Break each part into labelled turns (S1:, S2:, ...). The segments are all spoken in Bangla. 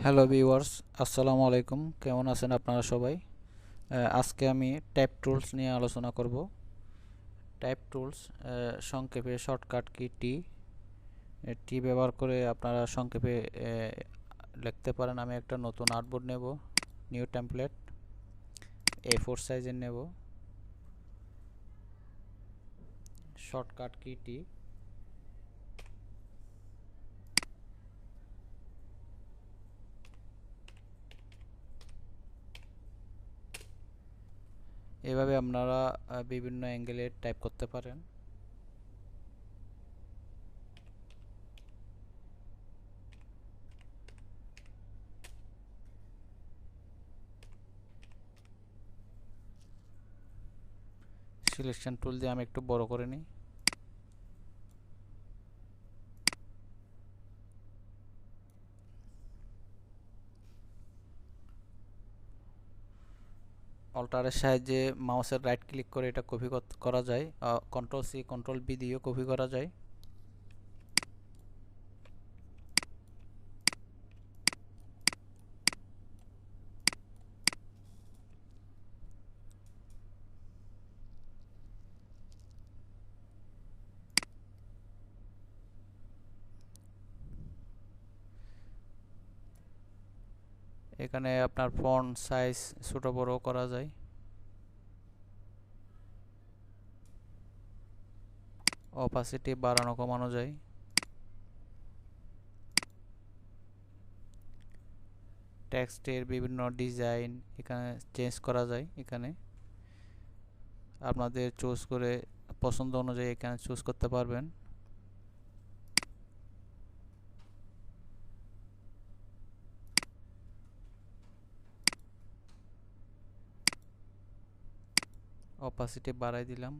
S1: হ্যালো ভিউয়ার্স, আসসালামু আলাইকুম। কেমন আছেন আপনারা সবাই? আজকে আমি টাইপ টুলস নিয়ে আলোচনা করব। টাইপ টুলস সংক্ষেপে শর্টকাট কি টি টি ব্যবহার করে আপনারা সংক্ষেপে লিখতে পারেন। আমি একটা নতুন আর্টবোর্ড নেব, নিউ টেমপ্লেট A4 সাইজের নেব। শর্টকাট কি টি এভাবে আপনারা বিভিন্ন অ্যাঙ্গেলে টাইপ করতে পারেন। সিলেকশন টুল দিয়ে আমি একটু বড় করে নিই। অল্টারের সাহায্যে মাউসের রাইট ক্লিক করে এটা কপি করা যায়। কন্ট্রোল সি কন্ট্রোল বি দিয়েও কপি করা যায়। এখানে আপনার ফন্ট সাইজ ছোট বড় করা যায়। অপাসিটি বাড়ানো কমানো যায়। টেক্সটের বিভিন্ন ডিজাইন এখানে চেঞ্জ করা যায়। এখানে আপনাদের চুজ করে পছন্দ অনুযায়ী এখানে চুজ করতে পারবেন। অপাসিটি বাড়াই দিলাম।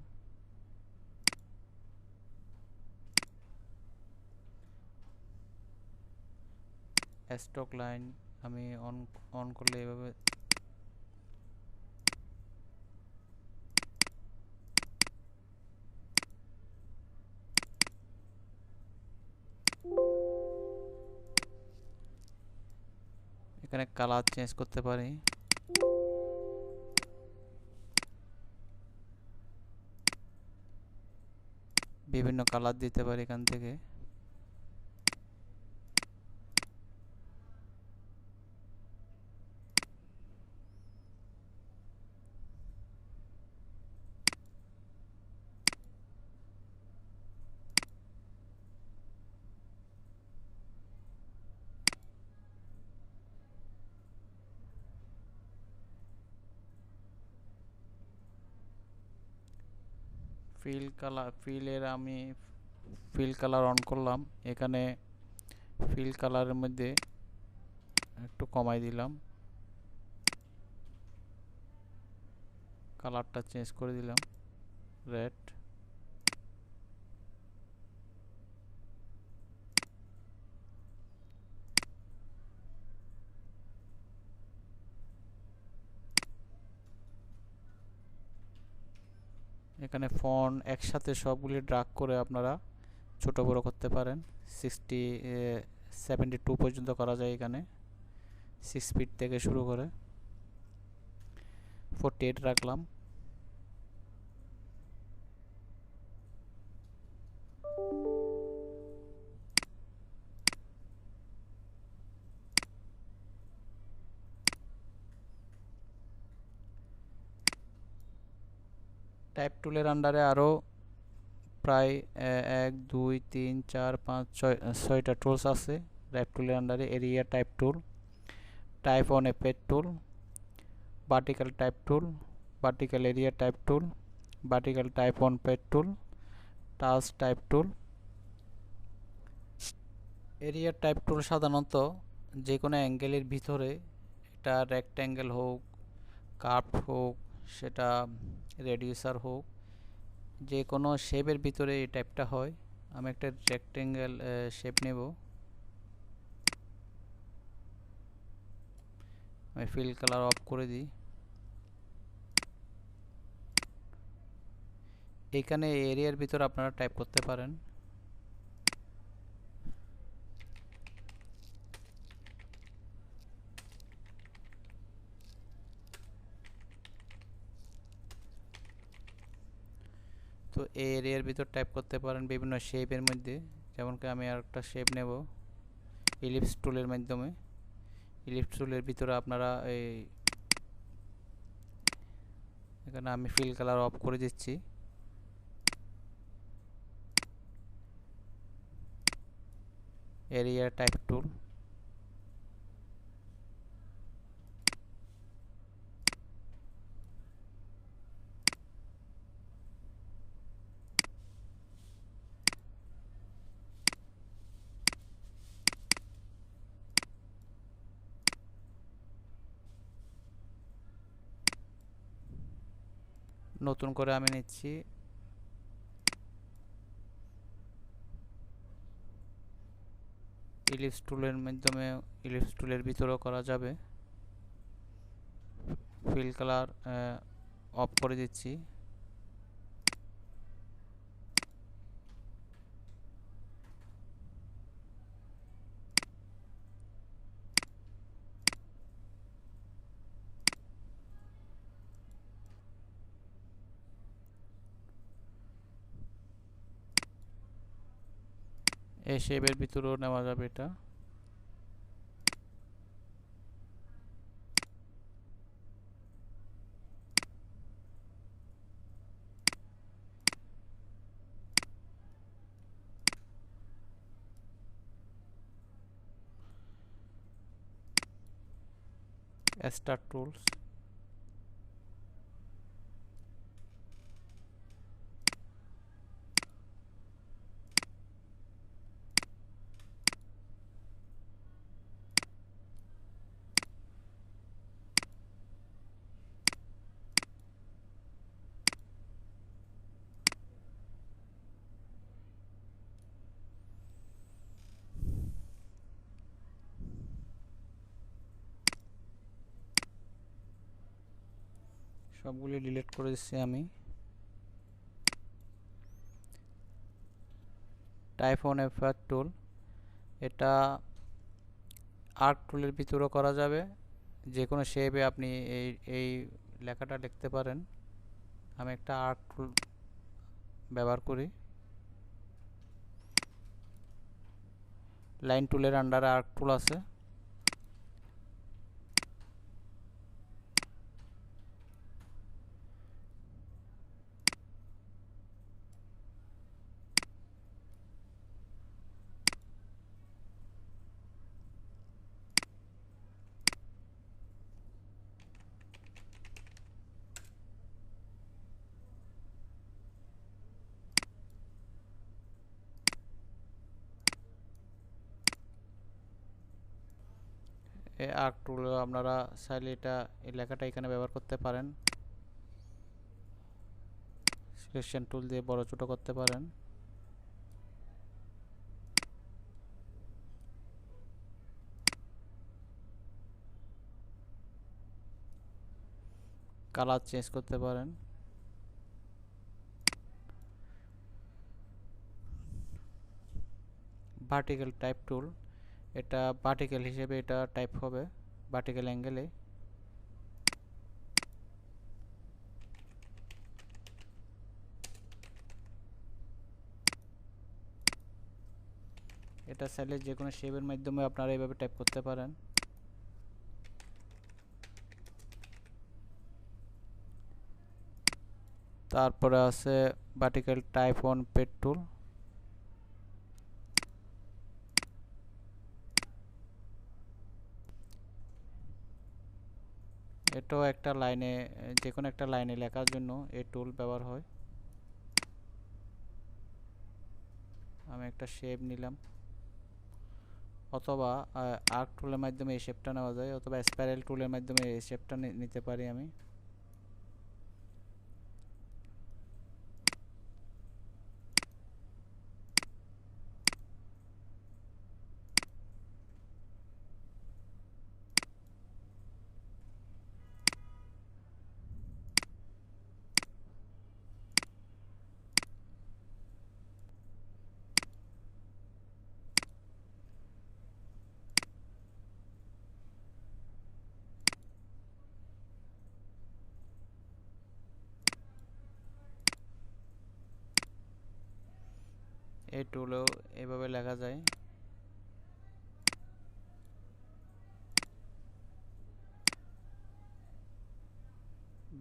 S1: স্টক লাইন আমি অন করলে এভাবে এখানে কালার চেঞ্জ করতে পারি। বিভিন্ন কালার দিতে পারি এখান থেকে। আমি ফিল কালার অন করলাম। এখানে ফিল কালারের মধ্যে একটু কমাই দিলাম, কালারটা চেঞ্জ করে দিলাম রেড। এখানে ফন্ট একসাথে সবগুলি ড্রাগ করে আপনারা ছোট বড় করতে পারেন। 72 পর্যন্ত করা যায়। এখানে 6 ফিট থেকে শুরু করে 48 রাখলাম। টাইপ টুলের আন্ডারে আরও প্রায় 1 2 3 4 5 6টা টুলস আছে। টাইপ টুলের আন্ডারে area type tool, type on a page tool, vertical type tool, vertical area type tool, vertical type on page tool, touch type tool. Area type টুল সাধারণত যে কোনো অ্যাঙ্গেলের ভিতরে, এটা রেক্ট্যাঙ্গেল হোক, কার্ভ হোক, সেটা রেডিউসার হোক, যে কোনো শেপের ভিতরে এই টাইপটা হয়। আমি একটা রেক্ট্যাঙ্গেল শেপ নেব। আমি ফিল কালার অফ করে দিই। এইখানে এরিয়ার ভিতর আপনারা টাইপ করতে পারেন। তো এই এরিয়ার ভিতর টাইপ করতে পারেন বিভিন্ন শেপের মধ্যে, যেমন কি আমি আরেকটা শেপ নেব ইলিপস টুলের মাধ্যমে। ইলিপস টুলের ভিতরে আপনারা এখানে আমি ফিল কালার অফ করে দিচ্ছি। এরিয়া টাইপ টুল, নতুন করে আমি নিচ্ছি ইলিপস টুলের মাধ্যমে। ইলিপস টুলের ভিতরেও করা যাবে। ফিল কালার অফ করে দিচ্ছি। এই শেপের ভিতরেও নেওয়া যাবে এটা। স্টার টুলস, সবগুলি ডিলিট করে দিচ্ছি আমি। টাইপ অন এফার টুল, এটা আর্ক টুলের ভিতরেও করা যাবে। যে কোনো শেপে আপনি এই লেখাটা লিখতে পারেন। আমি একটা আর্ক টুল ব্যবহার করি। লাইন টুলের আন্ডারে আর্ক টুল আছে। এই আর্ক টুল আপনারা চাইলে এই লেখাটা এখানে ব্যবহার করতে পারেন। সিলেকশন টুল দিয়ে বড় ছোট করতে পারেন। কালার চেঞ্জ করতে পারেন। ভার্টিক্যাল টাইপ টুল, এটা ভার্টিক্যাল হিসেবে এটা টাইপ হবে ভার্টিক্যাল অ্যাঙ্গেলে। এটা চাইলে যে কোনো শেপের মাধ্যমে আপনারা এইভাবে টাইপ করতে পারেন। তারপরে আছে vertical type on path tool. এটাও একটা লাইনে, যে কোনো একটা লাইনে লেখার জন্য এই টুল ব্যবহার হয়। আমি একটা শেপ নিলাম, অথবা আর্ক টুলের মাধ্যমে এই শেপটা নেওয়া যায়, অথবা স্পাইরাল টুলের মাধ্যমে এই শেপটা নিতে পারি আমি। এই টুলেও এভাবে লেখা যায়।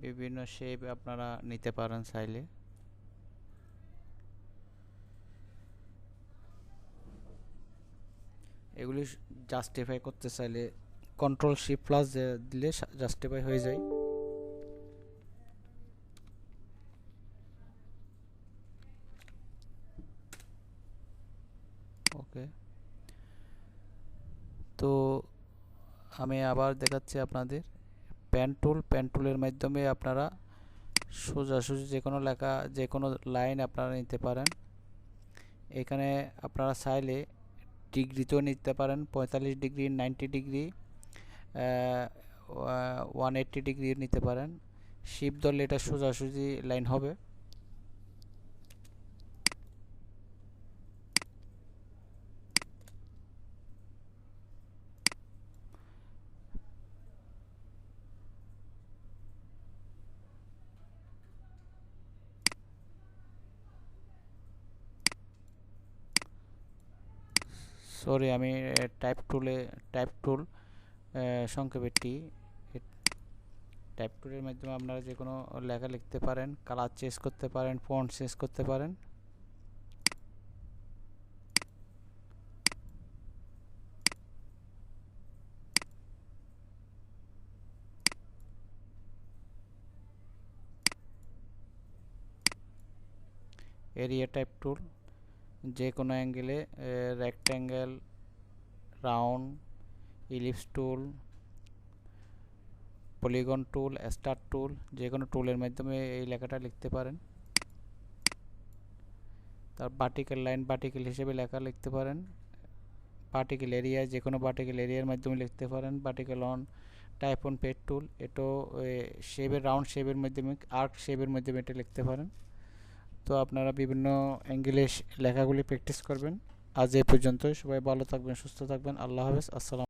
S1: বিভিন্ন শেপ আপনারা নিতে পারেন চাইলে। এগুলি জাস্টিফাই করতে চাইলে কন্ট্রোল শিফট প্লাস দিলে জাস্টিফাই হয়ে যায়। ওকে, তো আমি আবার দেখাচ্ছি আপনাদের পেন টুলের মাধ্যমে আপনারা সোজাসুজি যে কোনো লেখা, যে কোনো লাইন আপনারা নিতে পারেন। এখানে আপনারা চাইলে ডিগ্রিতেও নিতে পারেন, 45 ডিগ্রি, 90 ডিগ্রি, 180 ডিগ্রি নিতে পারেন। শিপ ধরলে এটা সোজাসুজি লাইন হবে। সরি, আমি টাইপ টুল সংক্ষেপে টি। টাইপ টুলের মাধ্যমে আপনারা যে কোনো লেখা লিখতে পারেন, কালার চেঞ্জ করতে পারেন, ফন্ট চেঞ্জ করতে পারেন। এরিয়া টাইপ টুল যে কোনো অ্যাঙ্গেলে, rectangle, round, ellipse tool, polygon tool, star tool, যে কোনো টুলের মাধ্যমে এই লেখাটা লিখতে পারেন। তার ভার্টিক্যাল লাইন ভার্টিক্যাল হিসেবে লেখা লিখতে পারেন। ভার্টিক্যাল এরিয়া যে কোনো ভার্টিক্যাল এরিয়ার মাধ্যমে লিখতে পারেন। Vertical on type on path tool, এটাও শেপের, রাউন্ড শেপের মাধ্যমে, আর্ক শেপের মাধ্যমে এটা লিখতে পারেন। তো আপনারা বিভিন্ন অ্যাঙ্গেলে লেখাগুলি প্র্যাকটিস করবেন। আজ এই পর্যন্ত, সবাই ভালো থাকবেন, সুস্থ থাকবেন। আল্লাহ হাফেজ, আসসালাম।